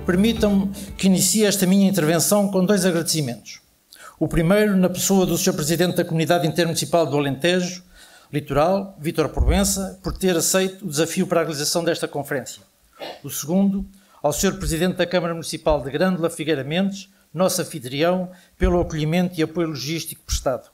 Permitam-me que inicie esta minha intervenção com dois agradecimentos. O primeiro, na pessoa do Sr. Presidente da Comunidade Intermunicipal do Alentejo Litoral, Vítor Proença, por ter aceito o desafio para a realização desta conferência. O segundo, ao Sr. Presidente da Câmara Municipal de Grândola Figueira Mendes, nosso anfitrião, pelo acolhimento e apoio logístico prestado.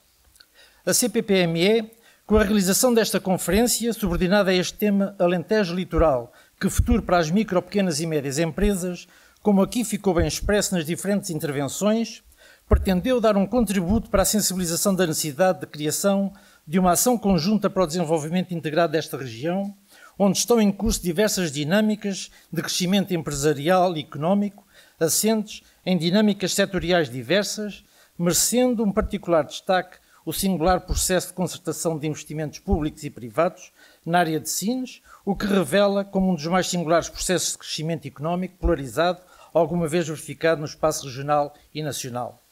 A CPPME, com a realização desta conferência, subordinada a este tema Alentejo Litoral, que futuro para as micro, pequenas e médias empresas, como aqui ficou bem expresso nas diferentes intervenções, pretendeu dar um contributo para a sensibilização da necessidade de criação de uma ação conjunta para o desenvolvimento integrado desta região, onde estão em curso diversas dinâmicas de crescimento empresarial e económico, assentes em dinâmicas setoriais diversas, merecendo um particular destaque o singular processo de concertação de investimentos públicos e privados na área de Sines, o que revela como um dos mais singulares processos de crescimento económico polarizado alguma vez verificado no espaço regional e nacional.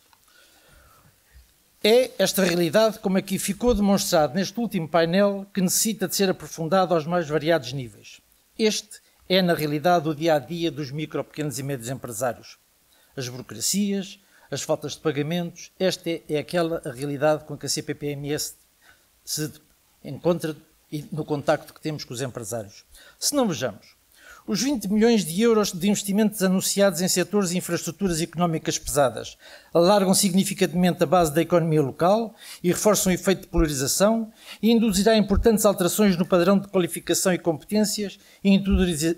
É esta realidade, como aqui ficou demonstrado neste último painel, que necessita de ser aprofundado aos mais variados níveis. Este é, na realidade, o dia-a-dia dos micro, pequenos e médios empresários. As burocracias, as faltas de pagamentos, esta é aquela a realidade com que a CPPMS se encontra no contacto que temos com os empresários. Se não vejamos, os 20 milhões de euros de investimentos anunciados em setores de infraestruturas económicas pesadas alargam significativamente a base da economia local e reforçam o efeito de polarização e induzirá importantes alterações no padrão de qualificação e competências e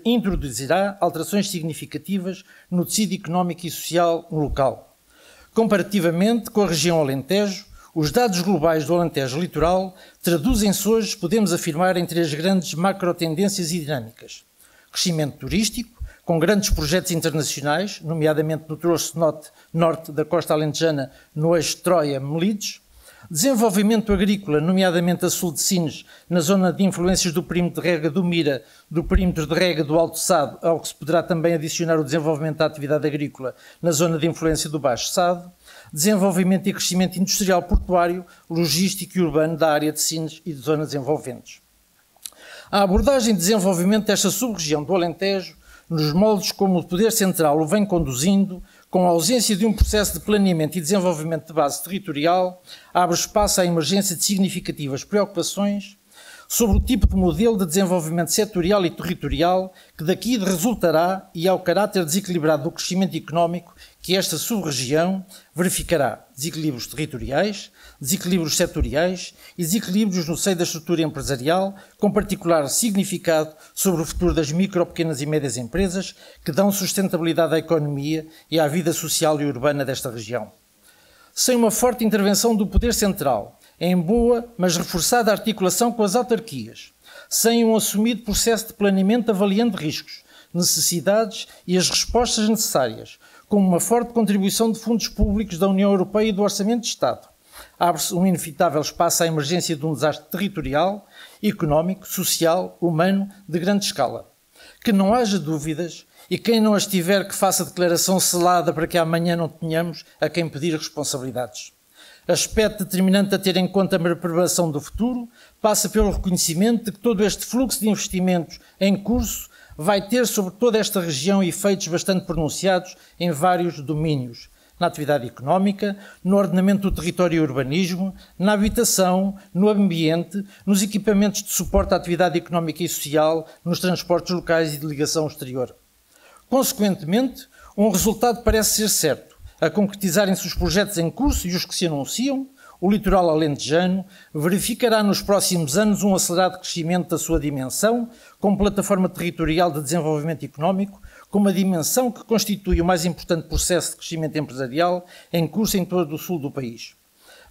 introduzirá alterações significativas no tecido económico e social local. Comparativamente com a região Alentejo, os dados globais do Alentejo Litoral traduzem-se hoje, podemos afirmar, em três grandes macro-tendências e dinâmicas. Crescimento turístico, com grandes projetos internacionais, nomeadamente no troço norte da costa alentejana, no eixo Troia-Melides. Desenvolvimento agrícola, nomeadamente a sul de Sines, na zona de influências do perímetro de rega do Mira, do perímetro de rega do Alto Sado, ao que se poderá também adicionar o desenvolvimento da atividade agrícola na zona de influência do Baixo Sado. Desenvolvimento e crescimento industrial portuário, logístico e urbano da área de Sines e de zonas envolventes. A abordagem de desenvolvimento desta sub-região do Alentejo, nos moldes como o Poder Central o vem conduzindo, com a ausência de um processo de planeamento e desenvolvimento de base territorial, abre espaço à emergência de significativas preocupações sobre o tipo de modelo de desenvolvimento setorial e territorial que daqui resultará e ao caráter desequilibrado do crescimento económico que esta sub-região verificará desequilíbrios territoriais, desequilíbrios setoriais e desequilíbrios no seio da estrutura empresarial, com particular significado sobre o futuro das micro, pequenas e médias empresas que dão sustentabilidade à economia e à vida social e urbana desta região. Sem uma forte intervenção do Poder Central, em boa, mas reforçada articulação com as autarquias, sem um assumido processo de planeamento avaliando riscos, necessidades e as respostas necessárias, com uma forte contribuição de fundos públicos da União Europeia e do Orçamento de Estado, abre-se um inevitável espaço à emergência de um desastre territorial, económico, social, humano, de grande escala. Que não haja dúvidas e quem não as tiver que faça declaração selada para que amanhã não tenhamos a quem pedir responsabilidades. Aspecto determinante a ter em conta a preparação do futuro passa pelo reconhecimento de que todo este fluxo de investimentos em curso vai ter sobre toda esta região efeitos bastante pronunciados em vários domínios. Na atividade económica, no ordenamento do território e urbanismo, na habitação, no ambiente, nos equipamentos de suporte à atividade económica e social, nos transportes locais e de ligação exterior. Consequentemente, um resultado parece ser certo. A concretizarem-se os projetos em curso e os que se anunciam, o litoral alentejano verificará nos próximos anos um acelerado crescimento da sua dimensão, como plataforma territorial de desenvolvimento económico, com uma dimensão que constitui o mais importante processo de crescimento empresarial em curso em todo o sul do país.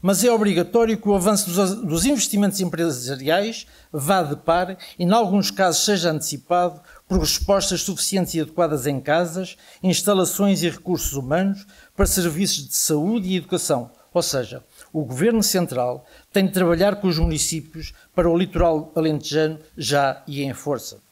Mas é obrigatório que o avanço dos investimentos empresariais vá de par e, em alguns casos, seja antecipado por respostas suficientes e adequadas em casas, instalações e recursos humanos para serviços de saúde e educação. Ou seja, o Governo Central tem de trabalhar com os municípios para o litoral alentejano já e em força.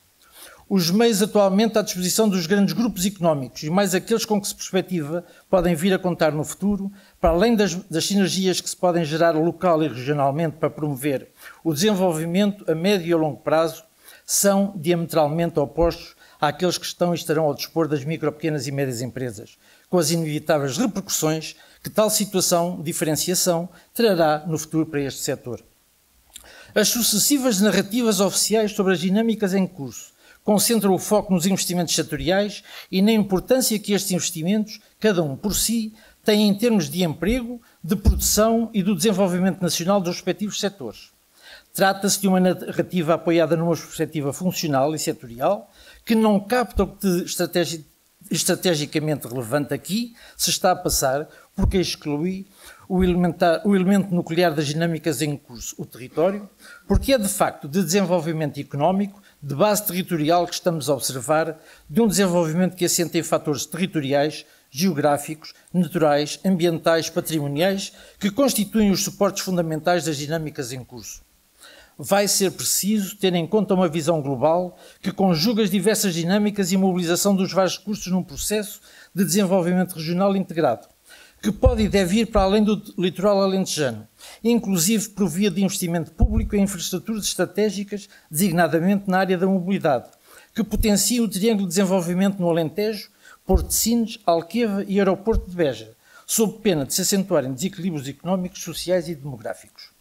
Os meios atualmente à disposição dos grandes grupos económicos e mais aqueles com que se perspectiva podem vir a contar no futuro, para além das sinergias que se podem gerar local e regionalmente para promover o desenvolvimento a médio e a longo prazo, são diametralmente opostos àqueles que estão e estarão ao dispor das micro, pequenas e médias empresas, com as inevitáveis repercussões que tal situação, diferenciação, trará no futuro para este setor. As sucessivas narrativas oficiais sobre as dinâmicas em curso concentram o foco nos investimentos setoriais e na importância que estes investimentos, cada um por si, têm em termos de emprego, de produção e do desenvolvimento nacional dos respectivos setores. Trata-se de uma narrativa apoiada numa perspectiva funcional e setorial que não capta o que de estrategicamente relevante aqui se está a passar, porque exclui o elemento nuclear das dinâmicas em curso, o território, porque é de facto de desenvolvimento económico, de base territorial que estamos a observar, de um desenvolvimento que assenta em fatores territoriais, geográficos, naturais, ambientais, patrimoniais, que constituem os suportes fundamentais das dinâmicas em curso. Vai ser preciso ter em conta uma visão global que conjuga as diversas dinâmicas e mobilização dos vários recursos num processo de desenvolvimento regional integrado, que pode e deve ir para além do litoral alentejano, inclusive por via de investimento público em infraestruturas estratégicas, designadamente na área da mobilidade, que potencia o triângulo de desenvolvimento no Alentejo, Porto de Sines, Alqueva e Aeroporto de Beja, sob pena de se acentuarem desequilíbrios económicos, sociais e demográficos.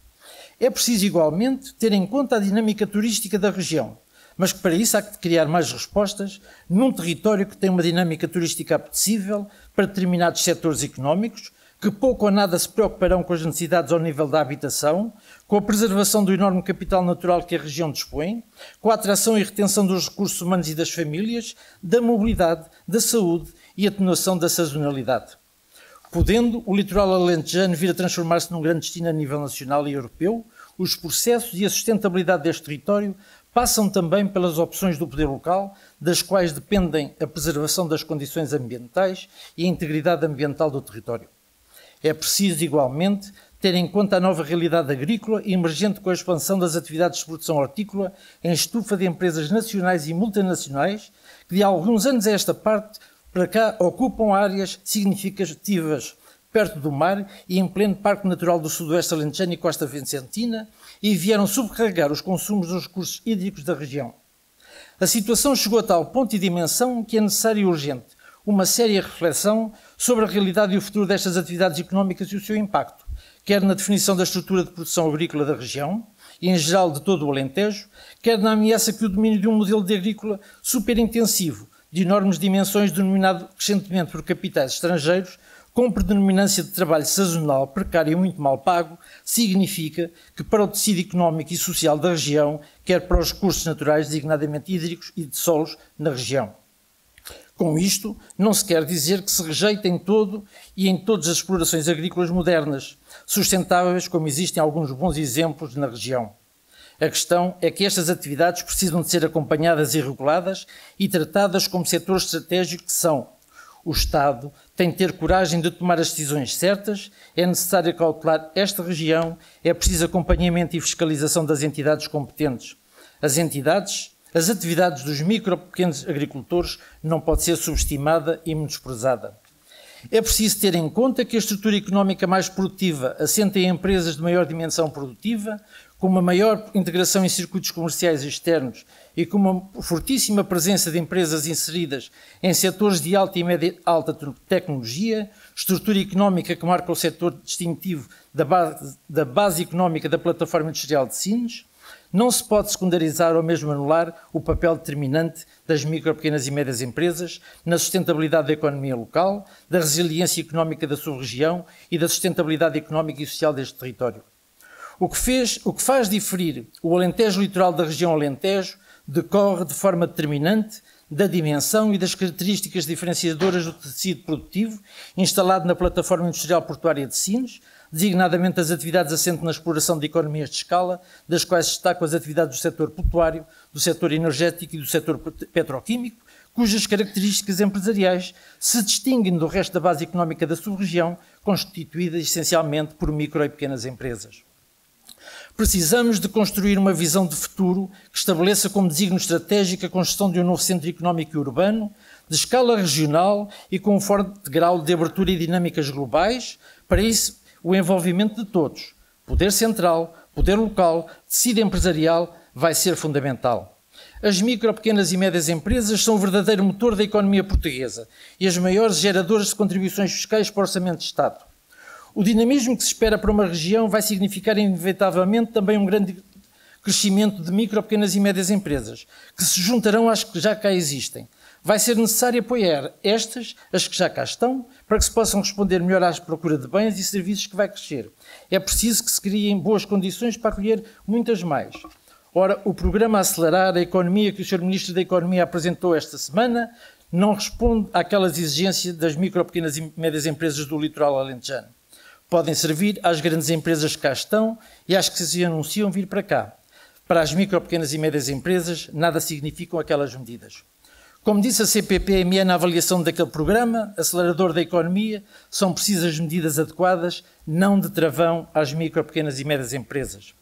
É preciso, igualmente, ter em conta a dinâmica turística da região, mas que para isso há que criar mais respostas num território que tem uma dinâmica turística apetecível para determinados setores económicos, que pouco ou nada se preocuparão com as necessidades ao nível da habitação, com a preservação do enorme capital natural que a região dispõe, com a atração e retenção dos recursos humanos e das famílias, da mobilidade, da saúde e atenuação da sazonalidade. Podendo o litoral alentejano vir a transformar-se num grande destino a nível nacional e europeu, os processos e a sustentabilidade deste território passam também pelas opções do poder local, das quais dependem a preservação das condições ambientais e a integridade ambiental do território. É preciso, igualmente, ter em conta a nova realidade agrícola emergente com a expansão das atividades de produção hortícola em estufa de empresas nacionais e multinacionais que, de alguns anos a esta parte, para cá ocupam áreas significativas perto do mar e em pleno Parque Natural do Sudoeste Alentejano e Costa Vicentina e vieram subcarregar os consumos dos recursos hídricos da região. A situação chegou a tal ponto e dimensão que é necessária e urgente uma séria reflexão sobre a realidade e o futuro destas atividades económicas e o seu impacto, quer na definição da estrutura de produção agrícola da região e, em geral, de todo o Alentejo, quer na ameaça que o domínio de um modelo de agrícola superintensivo, de enormes dimensões, denominado crescentemente por capitais estrangeiros, com predominância de trabalho sazonal, precário e muito mal pago, significa que para o tecido económico e social da região, quer para os recursos naturais, designadamente hídricos e de solos na região. Com isto, não se quer dizer que se rejeita em todo e em todas as explorações agrícolas modernas, sustentáveis, como existem alguns bons exemplos na região. A questão é que estas atividades precisam de ser acompanhadas e reguladas e tratadas como setores estratégicos que são. O Estado tem de ter coragem de tomar as decisões certas, é necessário cautelar esta região, é preciso acompanhamento e fiscalização das entidades competentes. As atividades dos micro e pequenos agricultores não pode ser subestimada e menosprezada. É preciso ter em conta que a estrutura económica mais produtiva assenta em empresas de maior dimensão produtiva, com uma maior integração em circuitos comerciais externos e com uma fortíssima presença de empresas inseridas em setores de alta e média alta tecnologia, estrutura económica que marca o setor distintivo da base económica da plataforma industrial de Sines. Não se pode secundarizar ou mesmo anular o papel determinante das micro, pequenas e médias empresas na sustentabilidade da economia local, da resiliência económica da sua região e da sustentabilidade económica e social deste território. O que faz diferir o Alentejo litoral da região Alentejo decorre de forma determinante da dimensão e das características diferenciadoras do tecido produtivo instalado na plataforma industrial portuária de Sines, designadamente as atividades assentes na exploração de economias de escala, das quais destacam as atividades do setor portuário, do setor energético e do setor petroquímico, cujas características empresariais se distinguem do resto da base económica da sub-região, constituída essencialmente por micro e pequenas empresas. Precisamos de construir uma visão de futuro que estabeleça como desígnio estratégico a construção de um novo centro económico e urbano, de escala regional e com um forte grau de abertura e dinâmicas globais. Para isso, o envolvimento de todos, poder central, poder local, tecido empresarial, vai ser fundamental. As micro, pequenas e médias empresas são o verdadeiro motor da economia portuguesa e as maiores geradoras de contribuições fiscais para o Orçamento de Estado. O dinamismo que se espera para uma região vai significar inevitavelmente também um grande crescimento de micro, pequenas e médias empresas, que se juntarão às que já cá existem. Vai ser necessário apoiar estas, as que já cá estão, para que se possam responder melhor à procura de bens e serviços que vai crescer. É preciso que se criem boas condições para acolher muitas mais. Ora, o programa Acelerar a Economia que o Sr. Ministro da Economia apresentou esta semana não responde àquelas exigências das micro, pequenas e médias empresas do litoral alentejano. Podem servir às grandes empresas que cá estão e às que se anunciam vir para cá. Para as micro, pequenas e médias empresas, nada significam aquelas medidas. Como disse a CPPME na avaliação daquele programa, acelerador da economia, são precisas medidas adequadas, não de travão às micro, pequenas e médias empresas.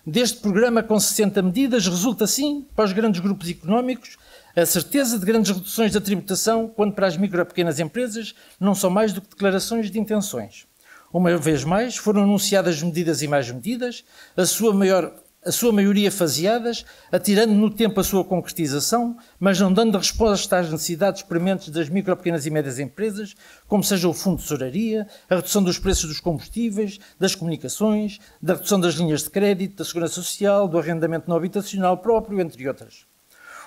Deste programa, com 60 medidas, resulta sim, para os grandes grupos económicos, a certeza de grandes reduções da tributação, quando para as micro, pequenas empresas não são mais do que declarações de intenções. Uma vez mais, foram anunciadas medidas e mais medidas, a sua maioria faseadas, atirando no tempo a sua concretização, mas não dando resposta às necessidades prementes das micro, pequenas e médias empresas, como seja o fundo de tesouraria, a redução dos preços dos combustíveis, das comunicações, da redução das linhas de crédito, da segurança social, do arrendamento não habitacional próprio, entre outras.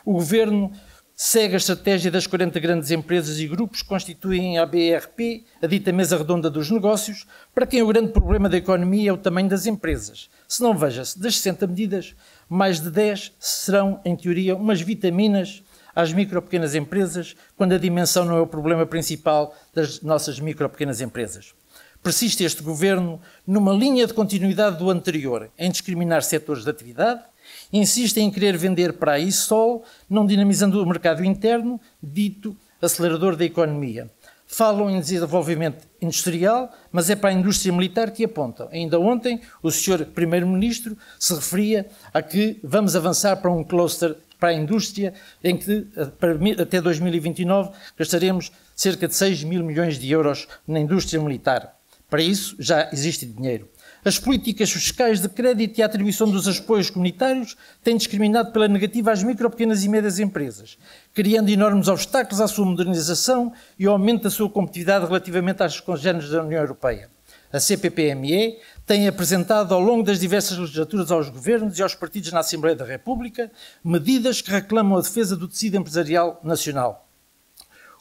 O Governo segue a estratégia das 40 grandes empresas e grupos que constituem a BRP, a dita mesa redonda dos negócios, para quem o grande problema da economia é o tamanho das empresas. Se não veja-se, das 60 medidas, mais de 10 serão, em teoria, umas vitaminas às micro, pequenas empresas, quando a dimensão não é o problema principal das nossas micro, pequenas empresas. Persiste este Governo numa linha de continuidade do anterior, em discriminar setores de atividade, insiste em querer vender para aí só, não dinamizando o mercado interno, dito acelerador da economia. Falam em desenvolvimento industrial, mas é para a indústria militar que apontam. Ainda ontem, o Sr. Primeiro-Ministro se referia a que vamos avançar para um cluster para a indústria, em que até 2029 gastaremos cerca de 6 mil milhões de euros na indústria militar. Para isso já existe dinheiro. As políticas fiscais de crédito e a atribuição dos apoios comunitários têm discriminado pela negativa às micro, pequenas e médias empresas, criando enormes obstáculos à sua modernização e ao aumento da sua competitividade relativamente às congêneres da União Europeia. A CPPME tem apresentado ao longo das diversas legislaturas aos governos e aos partidos na Assembleia da República medidas que reclamam a defesa do tecido empresarial nacional.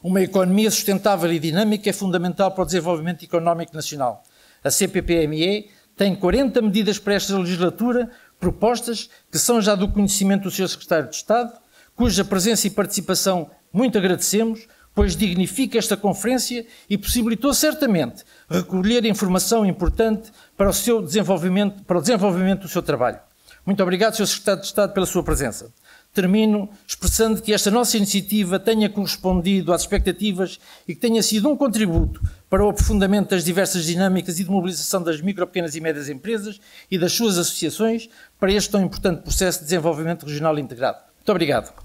Uma economia sustentável e dinâmica é fundamental para o desenvolvimento económico nacional. A CPPME tem 40 medidas para esta legislatura, propostas que são já do conhecimento do Sr. Secretário de Estado, cuja presença e participação muito agradecemos, pois dignifica esta conferência e possibilitou certamente recolher informação importante para o desenvolvimento do seu trabalho. Muito obrigado, Sr. Secretário de Estado, pela sua presença. Termino expressando que esta nossa iniciativa tenha correspondido às expectativas e que tenha sido um contributo para o aprofundamento das diversas dinâmicas e de mobilização das micro, pequenas e médias empresas e das suas associações para este tão importante processo de desenvolvimento regional integrado. Muito obrigado.